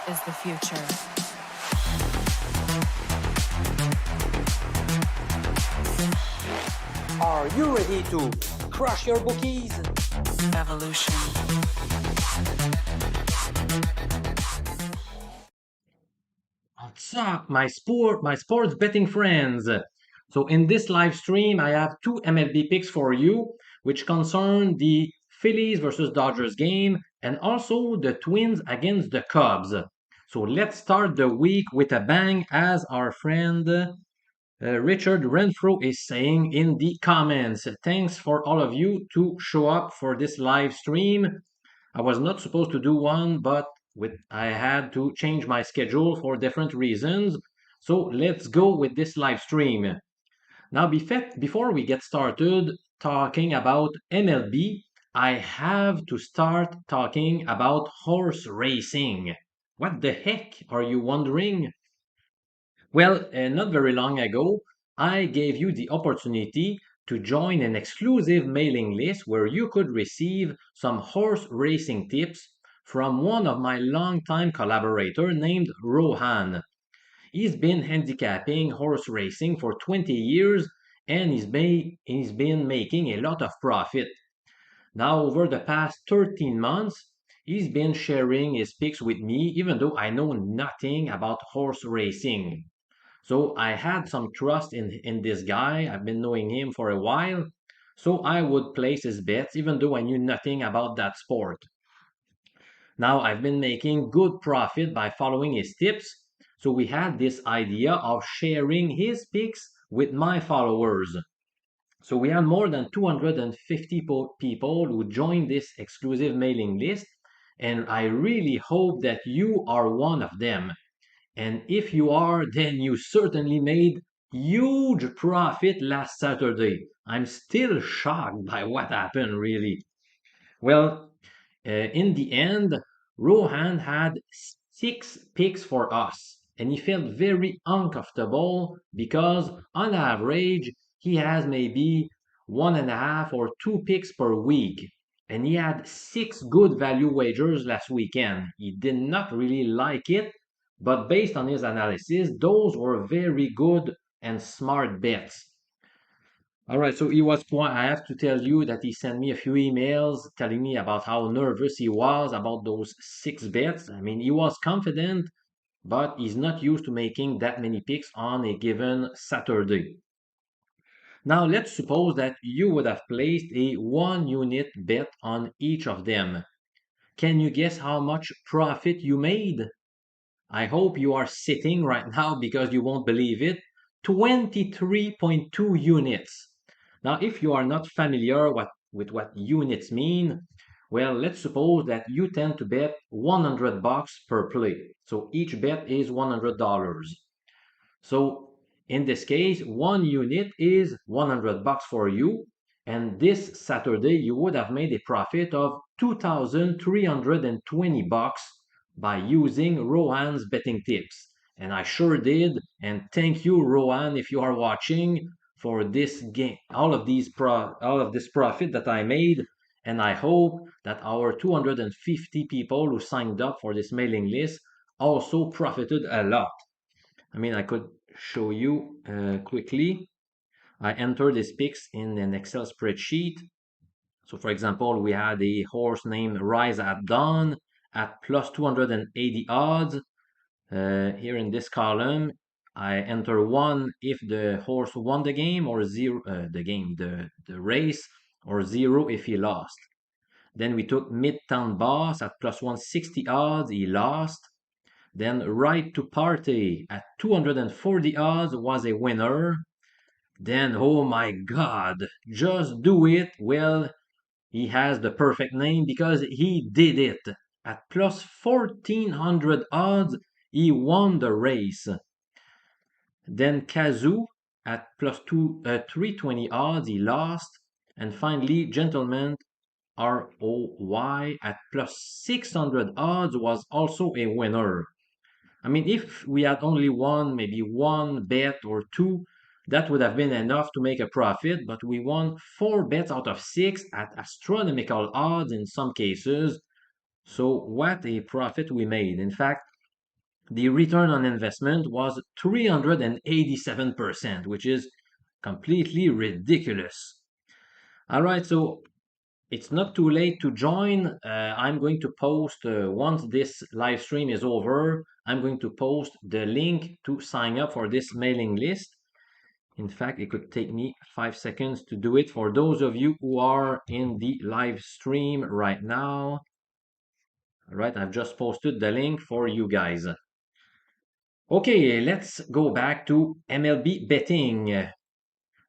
is the future. Are you ready to crush your bookies? Evolution. What's up, my sports betting friends? So in this live stream, I have two MLB picks for you, which concern the Phillies versus Dodgers game and also the Twins against the Cubs. So let's start the week with a bang, as our friend Richard Renfro is saying in the comments. Thanks for all of you to show up for this live stream. I was not supposed to do one, but I had to change my schedule for different reasons. So let's go with this live stream. Now, before we get started talking about MLB, I have to start talking about horse racing. What the heck are you wondering? Well, not very long ago, I gave you the opportunity to join an exclusive mailing list where you could receive some horse racing tips from one of my longtime collaborators named Rohan. He's been handicapping horse racing for 20 years and he's been making a lot of profit. Now, over the past 13 months, he's been sharing his picks with me, even though I know nothing about horse racing. So I had some trust in this guy. I've been knowing him for a while. So I would place his bets even though I knew nothing about that sport. Now I've been making good profit by following his tips. So we had this idea of sharing his picks with my followers. So we had more than 250 people who joined this exclusive mailing list. And I really hope that you are one of them. And if you are, then you certainly made huge profit last Saturday. I'm still shocked by what happened, really. Well, in the end, Rohan had 6 picks for us, and he felt very uncomfortable because, on average, he has maybe 1.5 or 2 picks per week. And he had 6 good value wagers last weekend. He did not really like it, but based on his analysis, those were very good and smart bets. All right, so I have to tell you that he sent me a few emails telling me about how nervous he was about those 6 bets. I mean, he was confident, but he's not used to making that many picks on a given Saturday. Now, let's suppose that you would have placed a 1 unit bet on each of them. Can you guess how much profit you made? I hope you are sitting right now because you won't believe it. 23.2 units. Now, if you are not familiar with what units mean, well, let's suppose that you tend to bet 100 bucks per play. So each bet is $100. So in this case, 1 unit is 100 bucks for you. And this Saturday, you would have made a profit of 2,320 bucks by using Rohan's betting tips. And I sure did. And thank you, Rohan, if you are watching, for this game, all of this profit that I made. And I hope that our 250 people who signed up for this mailing list also profited a lot. I mean, I could show you quickly. I entered these picks in an Excel spreadsheet. So, for example, we had a horse named Rise at Dawn at plus 280 odds. Here in this column, I enter 1 if the horse won the game, or 0, the race, or 0 if he lost. Then we took Midtown Boss at plus 160 odds, he lost. Then Right to Party at 240 odds was a winner. Then, oh my God, Just Do It. Well, he has the perfect name because he did it. At plus 1400 odds, he won the race. Then Kazoo at plus 320 odds, he lost. And finally, Gentleman ROY at plus 600 odds was also a winner. I mean, if we had only won maybe 1 bet or 2, that would have been enough to make a profit, but we won 4 bets out of 6 at astronomical odds in some cases. So what a profit we made. In fact, the return on investment was 387%, which is completely ridiculous. All right, so it's not too late to join. I'm going to post, once this live stream is over, I'm going to post the link to sign up for this mailing list. In fact, it could take me 5 seconds to do it for those of you who are in the live stream right now. All right, I've just posted the link for you guys. Okay, let's go back to MLB betting.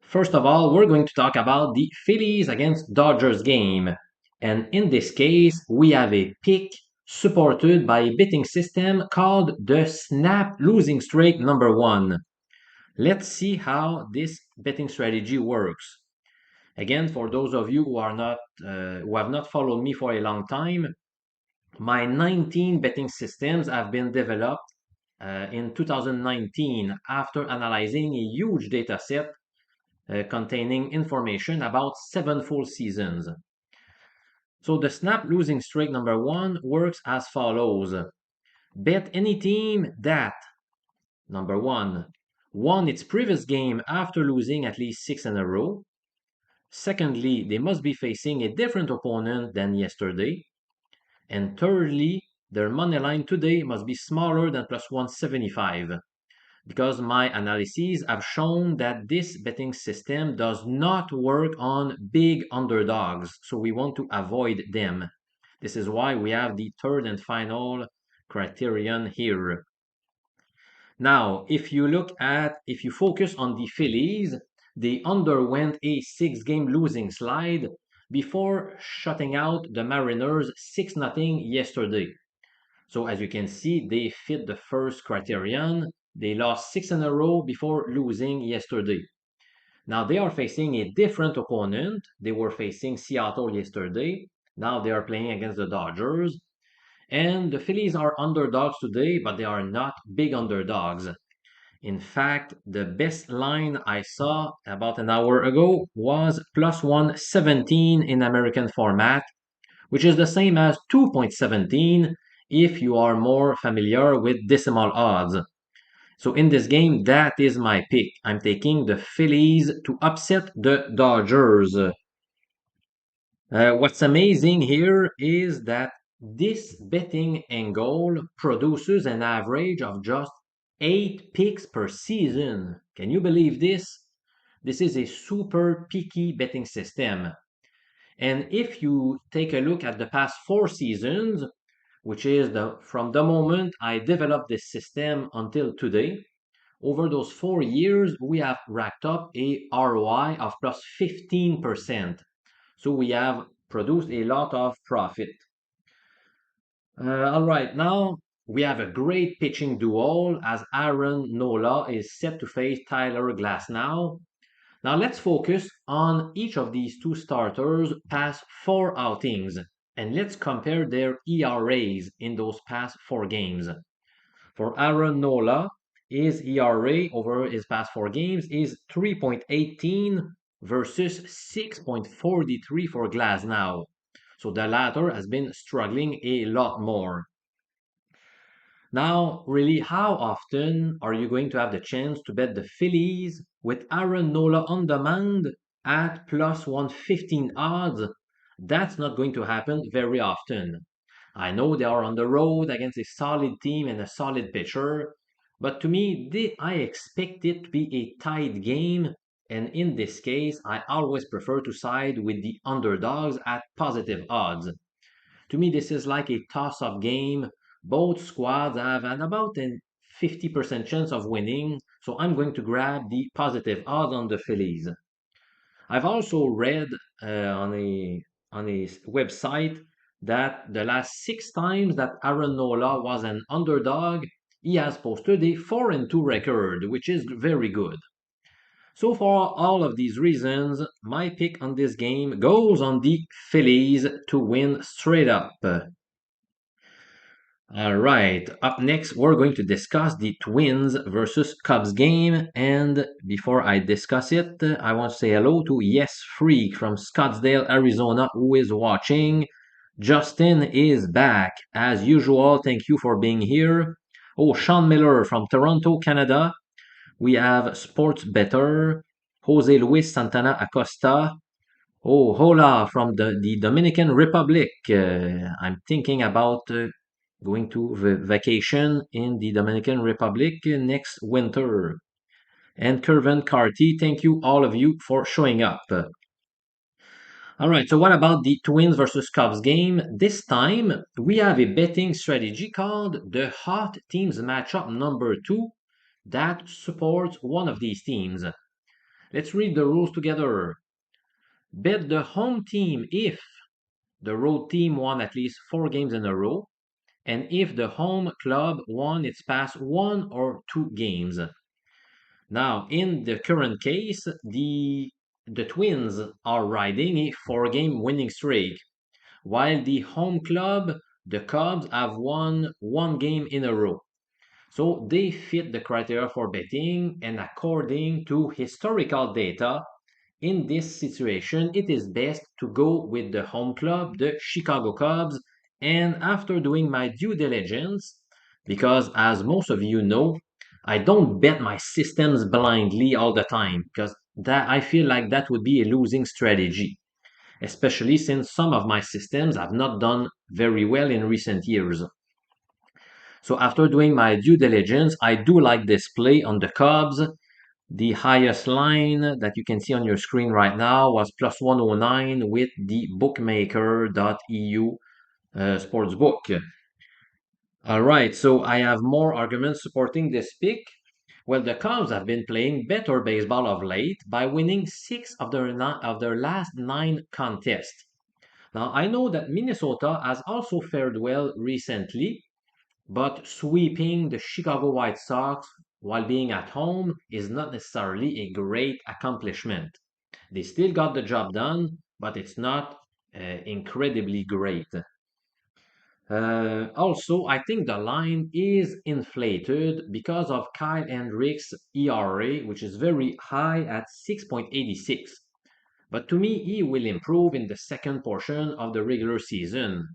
First of all, we're going to talk about the Phillies against Dodgers game. And in this case, we have a pick supported by a betting system called the snap losing streak number 1. Let's see how this betting strategy works. Again, for those of you who have not followed me for a long time, my 19 betting systems have been developed in 2019 after analyzing a huge data set containing information about 7 full seasons. So the snap losing streak number 1 works as follows. Bet any team that, number 1, won its previous game after losing at least 6 in a row. Secondly, they must be facing a different opponent than yesterday. And thirdly, their money line today must be smaller than plus 175. Because my analyses have shown that this betting system does not work on big underdogs, so we want to avoid them. This is why we have the third and final criterion here. Now, if you focus on the Phillies, they underwent a 6-game losing slide before shutting out the Mariners 6-0 yesterday. So as you can see, they fit the first criterion. They lost 6 in a row before losing yesterday. Now they are facing a different opponent. They were facing Seattle yesterday. Now they are playing against the Dodgers. And the Phillies are underdogs today, but they are not big underdogs. In fact, the best line I saw about an hour ago was plus 117 in American format, which is the same as 2.17 if you are more familiar with decimal odds. So in this game, that is my pick. I'm taking the Phillies to upset the Dodgers. What's amazing here is that this betting angle produces an average of just 8 picks per season. Can you believe this? This is a super picky betting system. And if you take a look at the past 4 seasons, which is from the moment I developed this system until today, over those 4 years, we have racked up a ROI of plus 15%. So we have produced a lot of profit. All right, now we have a great pitching duel as Aaron Nola is set to face Tyler Glasnow. Now let's focus on each of these two starters past 4 outings and let's compare their ERAs in those past 4 games. For Aaron Nola, his ERA over his past 4 games is 3.18 versus 6.43 for Glasnow. So the latter has been struggling a lot more. Now, really, how often are you going to have the chance to bet the Phillies with Aaron Nola on demand at plus 115 odds? That's not going to happen very often. I know they are on the road against a solid team and a solid pitcher, but to me, I expect it to be a tight game, and in this case, I always prefer to side with the underdogs at positive odds. To me, this is like a toss-up game. Both squads have an about a 50% chance of winning, so I'm going to grab the positive odds on the Phillies. I've also read on a website that the last 6 times that Aaron Nola was an underdog, he has posted a 4-2 record, which is very good. So for all of these reasons, my pick on this game goes on the Phillies to win straight up. All right, up next, we're going to discuss the Twins versus Cubs game. And before I discuss it, I want to say hello to Yes Freak from Scottsdale, Arizona, who is watching. Justin is back. As usual, thank you for being here. Oh, Sean Miller from Toronto, Canada. We have Sports Better, Jose Luis Santana Acosta. Oh, hola from the Dominican Republic. I'm thinking about going to vacation in the Dominican Republic next winter. And Kervin Carty, thank you all of you for showing up. All right, so what about the Twins versus Cubs game? This time we have a betting strategy called the Hot Teams Matchup number 2 that supports one of these teams. Let's read the rules together. Bet the home team if the road team won at least 4 games in a row, and if the home club won its past 1 or 2 games. Now, in the current case, the Twins are riding a 4 game winning streak, while the home club, the Cubs, have won 1 game in a row. So they fit the criteria for betting, and according to historical data, in this situation, it is best to go with the home club, the Chicago Cubs. And after doing my due diligence, because as most of you know, I don't bet my systems blindly all the time because that I feel like that would be a losing strategy, especially since some of my systems have not done very well in recent years. So after doing my due diligence, I do like this play on the Cubs. The highest line that you can see on your screen right now was plus 109 with the bookmaker.eu sportsbook. All right, so I have more arguments supporting this pick. Well, the Cubs have been playing better baseball of late by winning 6 of their last 9 contests. Now, I know that Minnesota has also fared well recently, but sweeping the Chicago White Sox while being at home is not necessarily a great accomplishment. They still got the job done, but it's not incredibly great. Also, I think the line is inflated because of Kyle Hendricks' ERA, which is very high at 6.86. But to me, he will improve in the second portion of the regular season.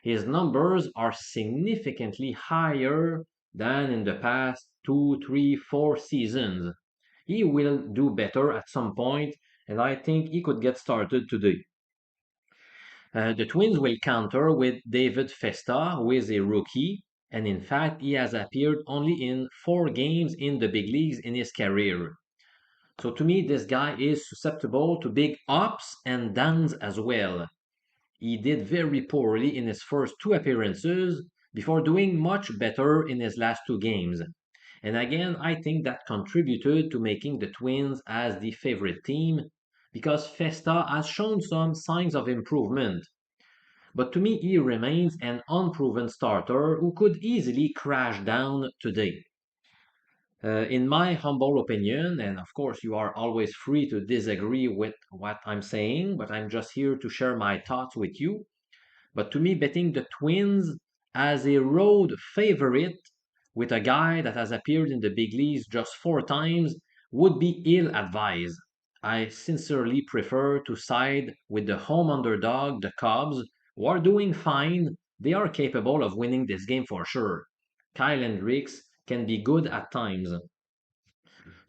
His numbers are significantly higher than in the past 2, 3, 4 seasons. He will do better at some point, and I think he could get started today. The Twins will counter with David Festa, who is a rookie, and in fact, he has appeared only in 4 games in the big leagues in his career. So to me, this guy is susceptible to big ups and downs as well. He did very poorly in his first 2 appearances before doing much better in his last 2 games. And again, I think that contributed to making the Twins as the favorite team because Festa has shown some signs of improvement. But to me, he remains an unproven starter who could easily crash down today. In my humble opinion, and of course, you are always free to disagree with what I'm saying, but I'm just here to share my thoughts with you. But to me, betting the Twins as a road favorite with a guy that has appeared in the big leagues just 4 times would be ill advised. I sincerely prefer to side with the home underdog, the Cubs, who are doing fine. They are capable of winning this game for sure. Kyle Hendricks can be good at times.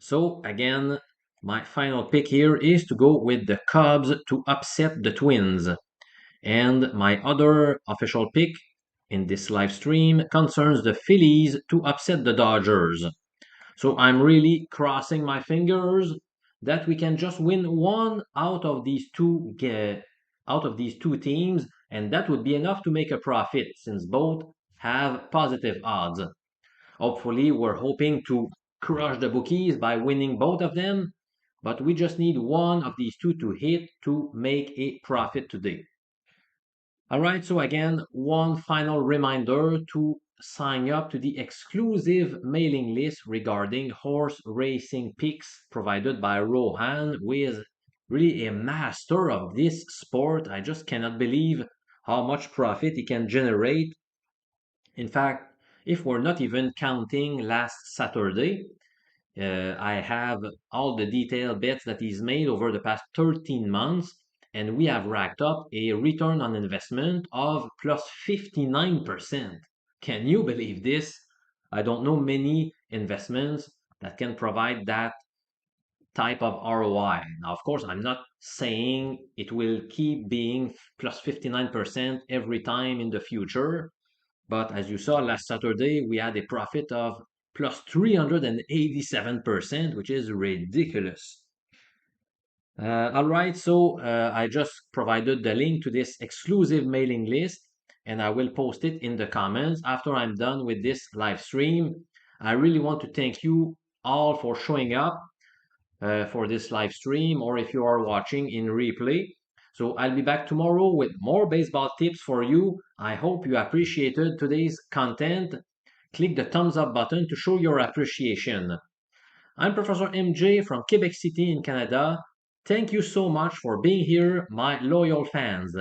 So, again, my final pick here is to go with the Cubs to upset the Twins. And my other official pick in this live stream concerns the Phillies to upset the Dodgers. So I'm really crossing my fingers that we can just win one out of these two teams, and that would be enough to make a profit since both have positive odds. Hopefully, we're hoping to crush the bookies by winning both of them, but we just need one of these two to hit to make a profit today. All right, so again, one final reminder to sign up to the exclusive mailing list regarding horse racing picks provided by Rohan, who is really a master of this sport. I just cannot believe how much profit he can generate. In fact, if we're not even counting last Saturday, I have all the detailed bets that he's made over the past 13 months, and we have racked up a return on investment of plus 59%. Can you believe this? I don't know many investments that can provide that type of ROI. Now, of course, I'm not saying it will keep being plus 59% every time in the future, but as you saw last Saturday, we had a profit of plus 387%, which is ridiculous. All right, so I just provided the link to this exclusive mailing list, and I will post it in the comments after I'm done with this live stream. I really want to thank you all for showing up for this live stream, or if you are watching in replay. So I'll be back tomorrow with more baseball tips for you. I hope you appreciated today's content. Click the thumbs up button to show your appreciation. I'm Professor MJ from Quebec City in Canada. Thank you so much for being here, my loyal fans.